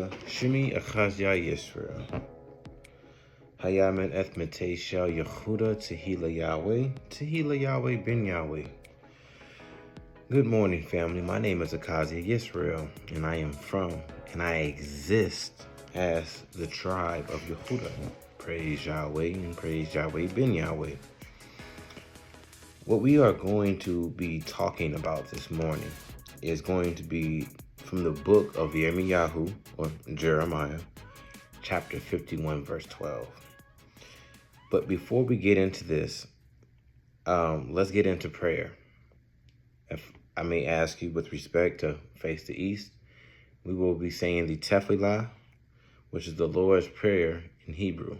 Yehuda, Shimi Achazia Yisrael. Hayamin Ethmete Shel Yehuda, Tehila Yahweh, Tehila Yahweh Ben Yahweh. Good morning, family. My name is Achazia Yisrael, and I am from, and I exist as the tribe of Yehuda. Praise Yahweh and praise Yahweh Ben Yahweh. What we are going to be talking about this morning is going to be from the book of Yirmiyahu, or Jeremiah, chapter 51, verse 12. But before we get into this, let's get into prayer. If I may ask you with respect to face the east, we will be saying the Tefillah, which is the Lord's Prayer in Hebrew.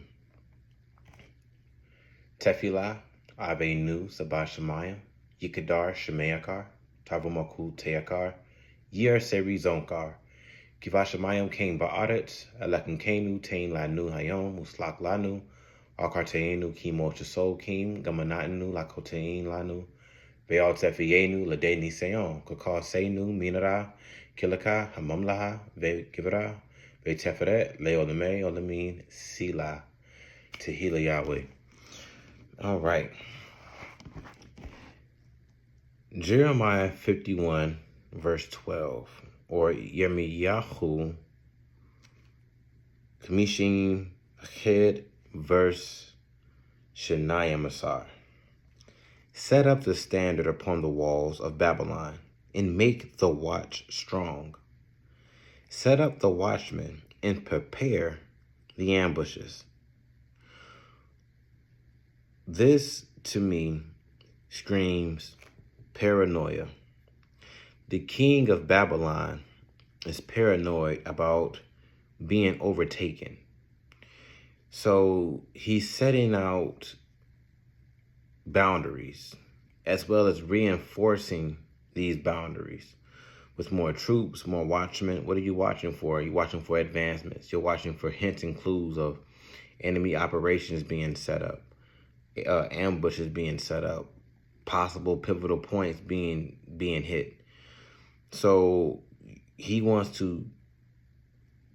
Tefillah, Avenu, Sabah Shemayim, Yikadar Shemayakar, Tavomaku Teakar, Yer Seri Zonkar, Kivashamayim Kain Ba'aret, Alakim Kainu, Tain Lanu Hayom, Muslak Lanu, Akarteinu, Kimo Chasol Kim, Gamanatinu, Lakotein Lanu, Beal Tefienu, Ladeni Seyon, Kakar Seinu, Minara, Kilaka, Hamamlaha, Ve Kivara, Ve Teferet, Leolame, Olamin, Sila, Tehila Yahweh. All right. Jeremiah 51, verse 12, or Yirmiyahu, Kamishim Ached, verse Shenaya Masar. Set up the standard upon the walls of Babylon, and make the watch strong. Set up the watchmen, and prepare the ambushes. This, to me, screams paranoia. The king of Babylon is paranoid about being overtaken. So he's setting out boundaries as well as reinforcing these boundaries with more troops, more watchmen. What are you watching for? You're watching for advancements. You're watching for hints and clues of enemy operations being set up, ambushes being set up, possible pivotal points being hit. So he wants to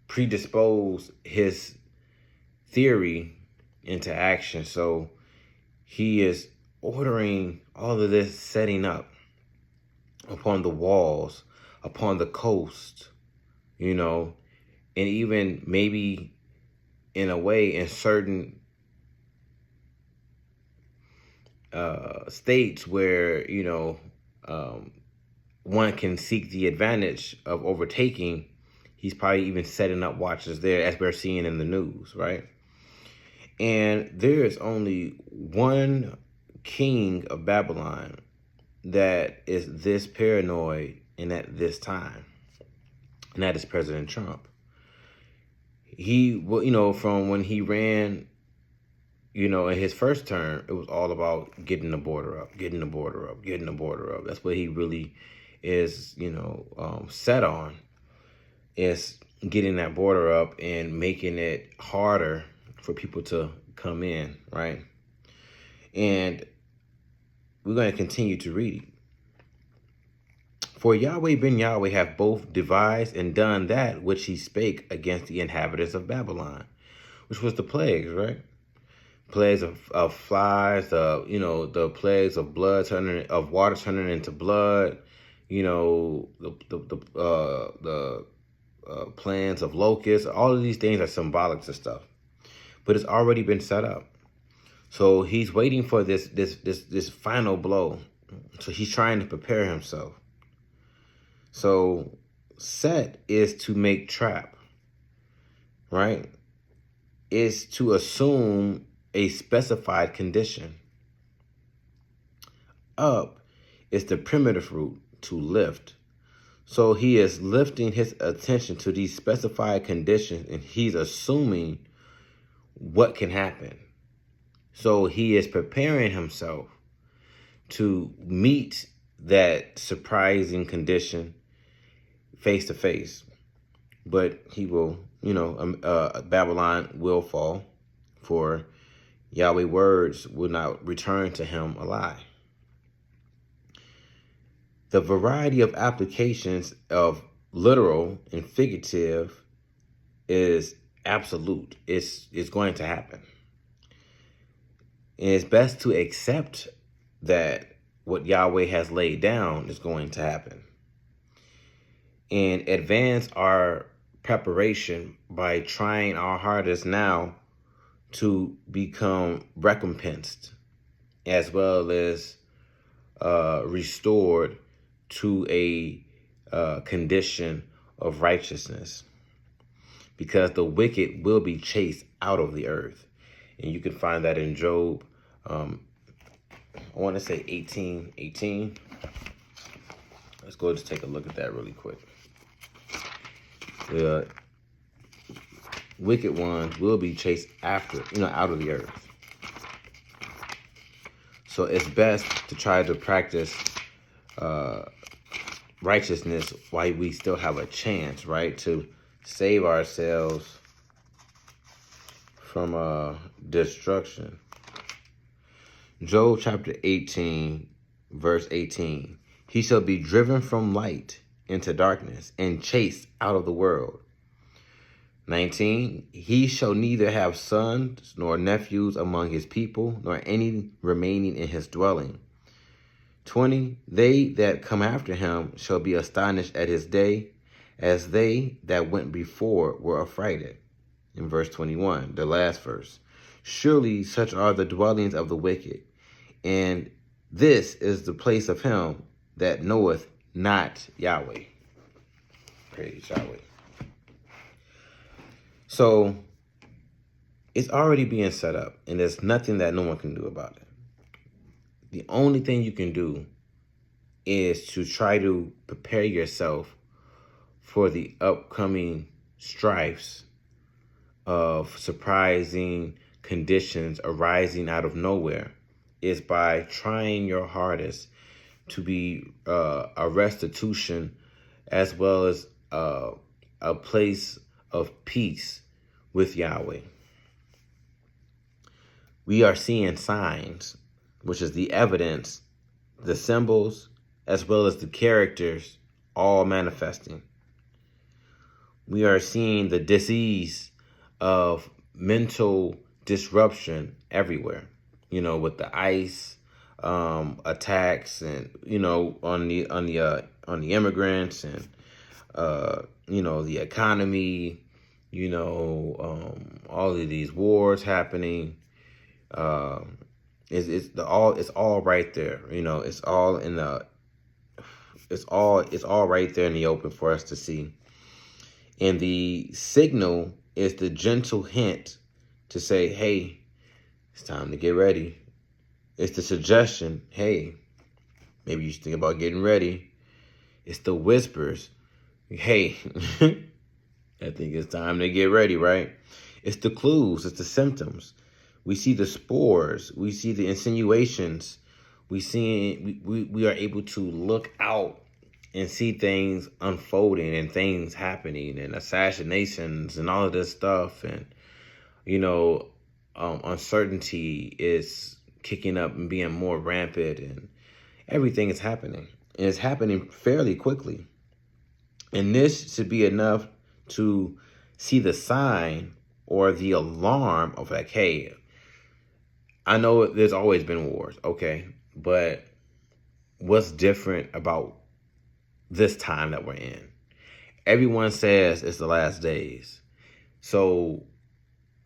predispose his theory into action. So he is ordering all of this setting up upon the walls, upon the coast, and even maybe in a way in certain states where, one can seek the advantage of overtaking. He's probably even setting up watches there, as we're seeing in the news, right? And there is only one king of Babylon that is this paranoid and at this time, and that is President Trump. He, from when he ran, in his first term, it was all about getting the border up, getting the border up, getting the border up. That's what he really is, set on, is getting that border up and making it harder for people to come in, right? And we're going to continue to read. For Yahweh Ben Yahweh hath both devised and done that which he spake against the inhabitants of Babylon, which was the plagues, right? Plagues of flies, the plagues of blood of water turning into blood, the plans of locusts. All of these things are symbolic to stuff, but it's already been set up. So he's waiting for this final blow. So he's trying to prepare himself. So set is to make trap, right? Is to assume a specified condition. Up is the primitive root, to lift. So he is lifting his attention to these specified conditions, and he's assuming what can happen. So he is preparing himself to meet that surprising condition face to face. But he will, Babylon will fall, for Yahweh's words will not return to him a lie. The variety of applications of literal and figurative is absolute. It's going to happen. And it's best to accept that what Yahweh has laid down is going to happen. And advance our preparation by trying our hardest now to become recompensed, as well as restored to a condition of righteousness, because the wicked will be chased out of the earth. And you can find that in Job, I want to say 18:18. Let's go just take a look at that really quick. The wicked ones will be chased after, out of the earth. So it's best to try to practice righteousness while we still have a chance, right? To save ourselves from destruction. Job chapter 18, verse 18. He shall be driven from light into darkness and chased out of the world. 19. He shall neither have sons nor nephews among his people, nor any remaining in his dwelling. 20. They that come after him shall be astonished at his day, as they that went before were affrighted. In verse 21, the last verse. Surely such are the dwellings of the wicked, and this is the place of him that knoweth not Yahweh. Praise Yahweh. So it's already being set up, and there's nothing that no one can do about it. The only thing you can do is to try to prepare yourself for the upcoming strifes of surprising conditions arising out of nowhere, is by trying your hardest to be a restitution, as well as a place of peace with Yahweh. We are seeing signs, which is the evidence, the symbols, as well as the characters, all manifesting. We are seeing the disease of mental disruption everywhere, with the ICE attacks, and on the immigrants, and the economy, all of these wars happening. It's all right there. It's all right there in the open for us to see. And the signal is the gentle hint to say, hey, it's time to get ready. It's the suggestion, hey, maybe you should think about getting ready. It's the whispers, hey, I think it's time to get ready, right? It's the clues, it's the symptoms. We see the spores, we see the insinuations. We are able to look out and see things unfolding and things happening and assassinations and all of this stuff. And, uncertainty is kicking up and being more rampant, and everything is happening. And it's happening fairly quickly. And this should be enough to see the sign or the alarm of like, hey, I know there's always been wars, okay, but what's different about this time that we're in? Everyone says it's the last days. So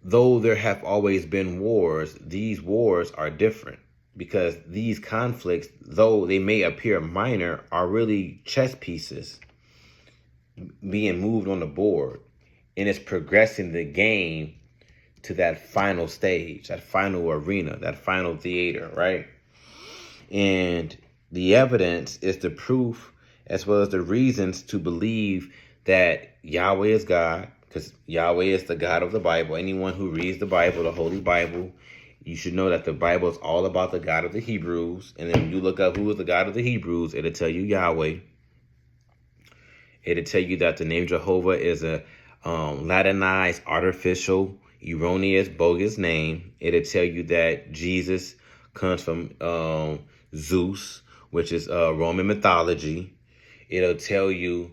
though there have always been wars, these wars are different, because these conflicts, though they may appear minor, are really chess pieces being moved on the board, and it's progressing the game to that final stage, that final arena, that final theater, right? And the evidence is the proof, as well as the reasons to believe that Yahweh is God, because Yahweh is the God of the Bible. Anyone who reads the Bible, the Holy Bible, you should know that the Bible is all about the God of the Hebrews. And then when you look up who is the God of the Hebrews, it'll tell you Yahweh. It'll tell you that the name Jehovah is a Latinized, artificial, erroneous, bogus name. It'll tell you that Jesus comes from Zeus, which is Roman mythology. It'll tell you,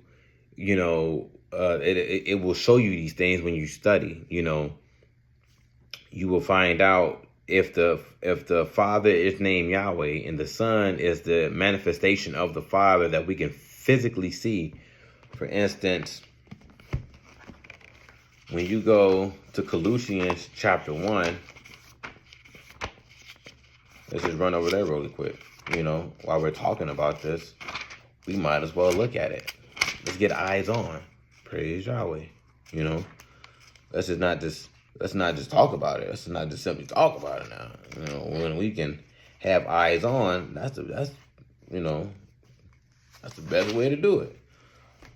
it will show you these things when you study. You will find out if the Father is named Yahweh and the Son is the manifestation of the Father that we can physically see. For instance, when you go to Colossians chapter 1, let's just run over there really quick. While we're talking about this, we might as well look at it. Let's get eyes on. Praise Yahweh. Let's not just talk about it. Let's not just simply talk about it now. When we can have eyes on, that's the best way to do it.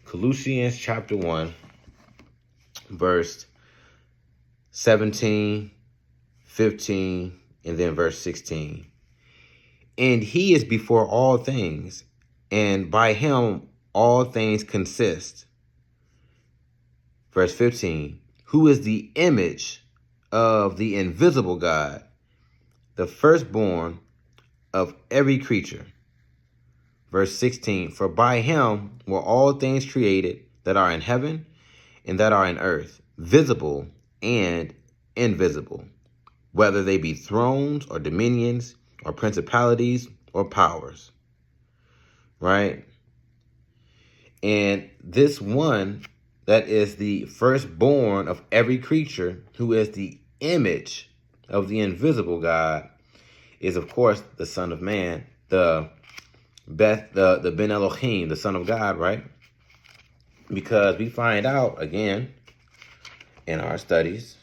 Colossians chapter 1, verse 17, 15, and then verse 16. And he is before all things, and by him all things consist. Verse 15, who is the image of the invisible God, the firstborn of every creature. Verse 16, for by him were all things created that are in heaven and that are in earth, visible and invisible, whether they be thrones or dominions or principalities or powers. Right? And this one that is the firstborn of every creature, who is the image of the invisible God, is of course the Son of Man, the Ben Elohim, the Son of God, right? Because we find out again in our studies,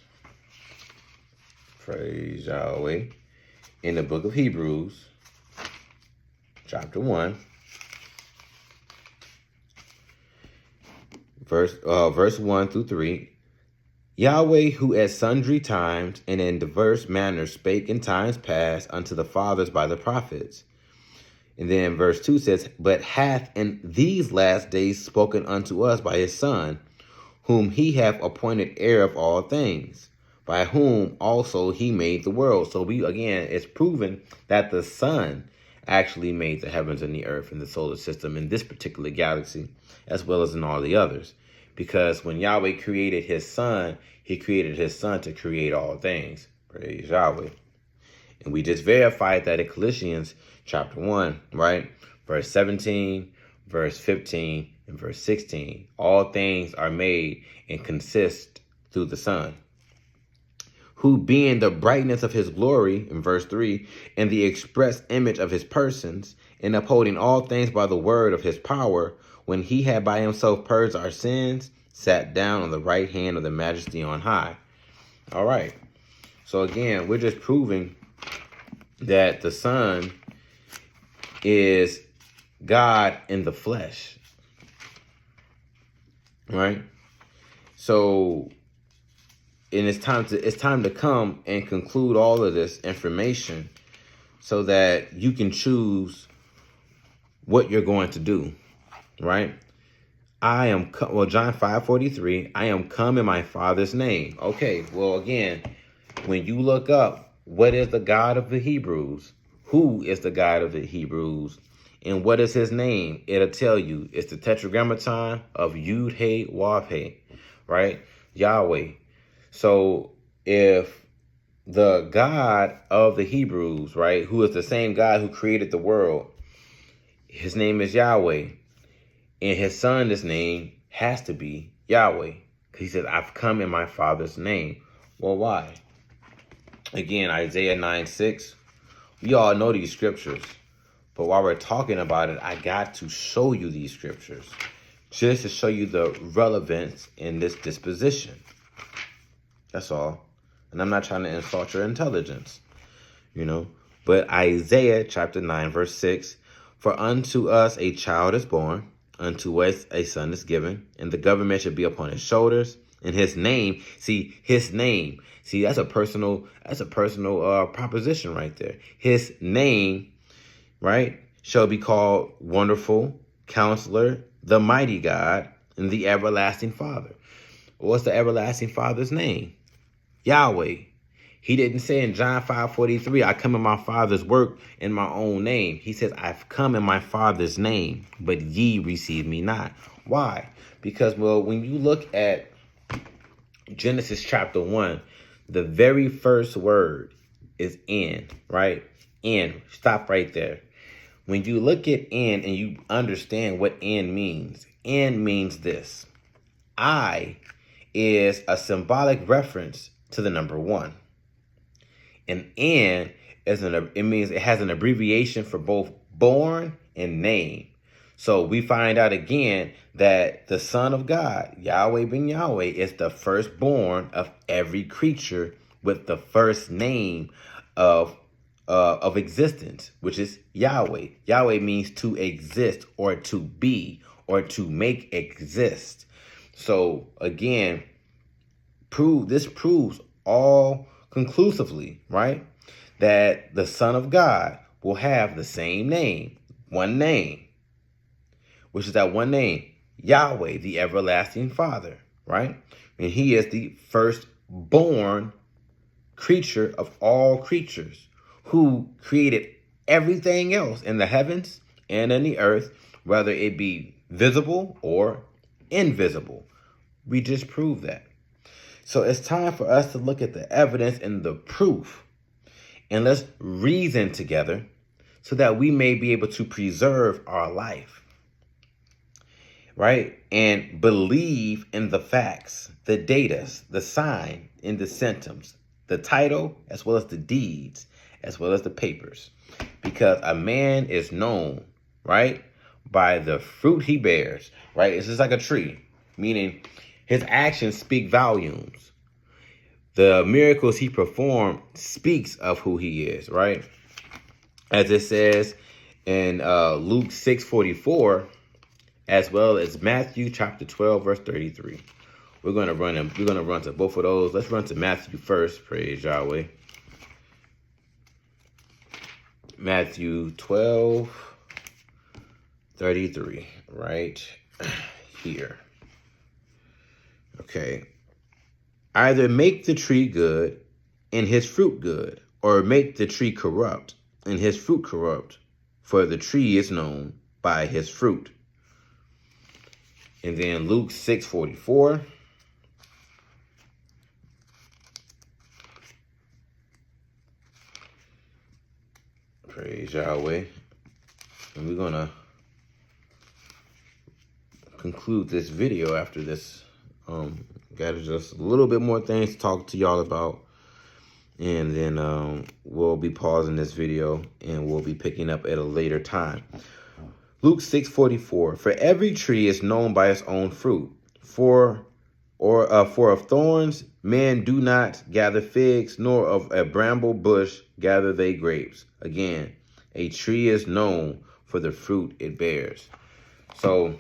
praise Yahweh, in the book of Hebrews, chapter 1, verse 1 through 3. Yahweh, who at sundry times and in diverse manners spake in times past unto the fathers by the prophets. And then verse 2 says, but hath in these last days spoken unto us by his Son, whom he hath appointed heir of all things, by whom also he made the world. So it's proven that the Son actually made the heavens and the earth and the solar system in this particular galaxy, as well as in all the others. Because when Yahweh created his Son, he created his Son to create all things. Praise Yahweh. And we just verified that in Colossians chapter 1, right? Verse 17, verse 15, and verse 16. All things are made and consist through the Son, who being the brightness of his glory, in verse 3, and the express image of his persons, and upholding all things by the word of his power, when he had by himself purged our sins, sat down on the right hand of the majesty on high. All right. So again, we're just proving that the Son is God in the flesh. Right? So, and it's time to come and conclude all of this information so that you can choose what you're going to do. Right? John 5:43, I am come in my Father's name. Okay, well, again, when you look up what is the God of the Hebrews, who is the God of the Hebrews, and what is his name, it'll tell you it's the tetragrammaton of Yud He Wav He, right? Yahweh. So if the God of the Hebrews, right, who is the same God who created the world, his name is Yahweh, and his Son's name has to be Yahweh, because he says, I've come in my Father's name. Well, why? Again, Isaiah 9:6. We all know these scriptures, but while we're talking about it, I got to show you these scriptures just to show you the relevance in this disposition. That's all. And I'm not trying to insult your intelligence, But Isaiah chapter 9, verse 6, for unto us a child is born, unto us a son is given, and the government shall be upon his shoulders. And his name, that's a personal proposition right there. His name, right, shall be called Wonderful, Counselor, the Mighty God, and the Everlasting Father. What's the Everlasting Father's name? Yahweh. He didn't say in John 5:43, I come in my Father's work in my own name. He says, I've come in my Father's name, but ye receive me not. Why? Because, well, when you look at Genesis chapter 1, the very first word is in, right? In. Stop right there. When you look at in and you understand what in means this. I is a symbolic reference to the number 1. And N it has an abbreviation for both born and name. So we find out again that the Son of God, Yahweh Ben Yahweh, is the firstborn of every creature with the first name of existence, which is Yahweh. Yahweh means to exist or to be or to make exist. So again, this proves all conclusively, right, that the Son of God will have the same name, one name, which is that one name, Yahweh, the everlasting Father, right? And he is the firstborn creature of all creatures, who created everything else in the heavens and in the earth, whether it be visible or invisible. We just proved that. So it's time for us to look at the evidence and the proof, and let's reason together so that we may be able to preserve our life, right? And believe in the facts, the data, the sign, and the symptoms, the title, as well as the deeds, as well as the papers. Because a man is known, right, by the fruit he bears, right? It's just like a tree, meaning his actions speak volumes. The miracles he performed speaks of who he is, right? As it says in Luke 6:44, as well as Matthew chapter 12, verse 33. We're going to run to both of those. Let's run to Matthew first. Praise Yahweh. Matthew 12:33, right here. Okay. Either make the tree good and his fruit good, or make the tree corrupt and his fruit corrupt, for the tree is known by his fruit. And then Luke 6:44. Praise Yahweh. And we're going to conclude this video after this. Got just a little bit more things to talk to y'all about. And then we'll be pausing this video and we'll be picking up at a later time. Luke 6:44. For every tree is known by its own fruit. For of thorns men do not gather figs, nor of a bramble bush gather they grapes. Again, a tree is known for the fruit it bears. So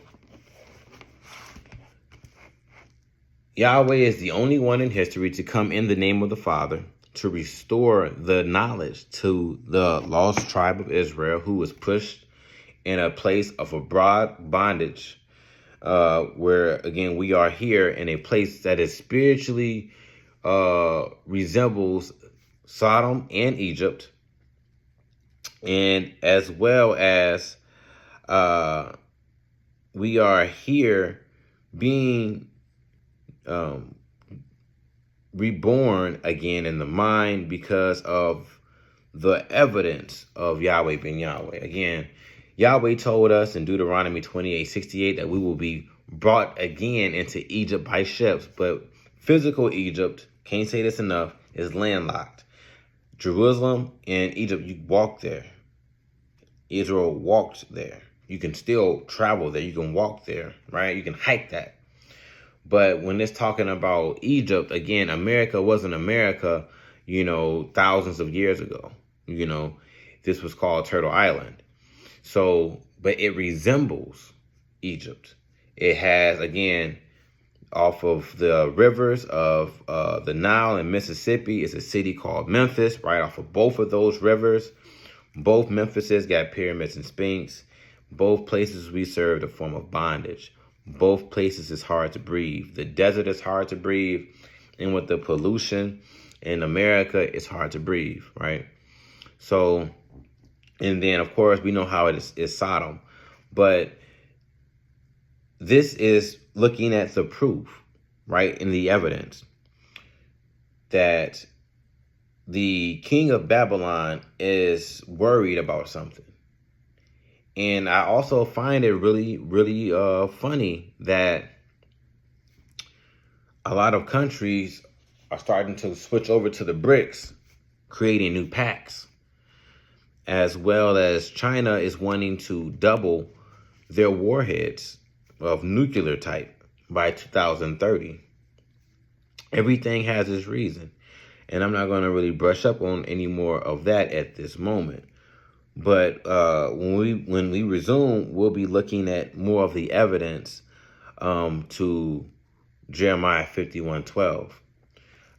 Yahweh is the only one in history to come in the name of the Father to restore the knowledge to the lost tribe of Israel, who was pushed in a place of a broad bondage, where, again, we are here in a place that is spiritually resembles Sodom and Egypt, and as well as we are here being reborn again in the mind because of the evidence of Yahweh Ben Yahweh. Again, Yahweh told us in Deuteronomy 28:68 that we will be brought again into Egypt by ships, but physical Egypt, can't say this enough, is landlocked. Jerusalem and Egypt, you walk there. Israel walked there. You can still travel there. You can walk there, right? You can hike that. But when it's talking about Egypt, again, America wasn't America, thousands of years ago. This was called Turtle Island. So, but it resembles Egypt. It has, again, off of the rivers of the Nile and Mississippi, is a city called Memphis, right off of both of those rivers. Both Memphises got pyramids and sphinx. Both places we served a form of bondage. Both places is hard to breathe. The desert is hard to breathe. And with the pollution In America, it's hard to breathe, right? So, and then, of course, we know how it is Sodom. But this is looking at the proof, right, in the evidence that the king of Babylon is worried about something. And I also find it really, really funny that a lot of countries are starting to switch over to the BRICS, creating new pacts, as well as China is wanting to double their warheads of nuclear type by 2030. Everything has its reason. And I'm not going to really brush up on any more of that at this moment. But when we resume, we'll be looking at more of the evidence to Jeremiah 51:12.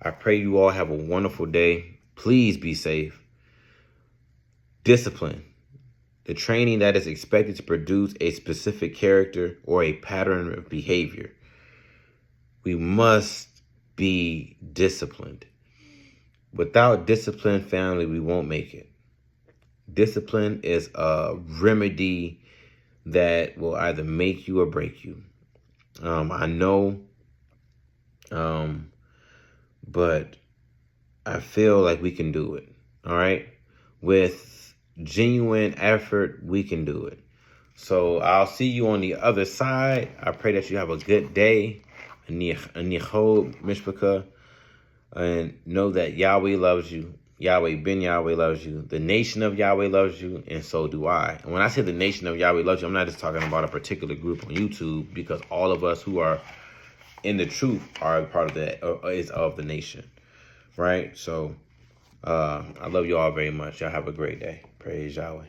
I pray you all have a wonderful day. Please be safe. Discipline. The training that is expected to produce a specific character or a pattern of behavior. We must be disciplined. Without discipline, family, we won't make it. Discipline is a remedy that will either make you or break you. I know, but I feel like we can do it. All right. With genuine effort, we can do it. So I'll see you on the other side. I pray that you have a good day. Anichod Mishpachah. And know that Yahweh loves you. Yahweh Ben Yahweh loves you. The nation of Yahweh loves you, and so do I. And when I say the nation of Yahweh loves you, I'm not just talking about a particular group on YouTube, because all of us who are in the truth are a part of is of the nation, right? So I love you all very much. Y'all have a great day. Praise Yahweh.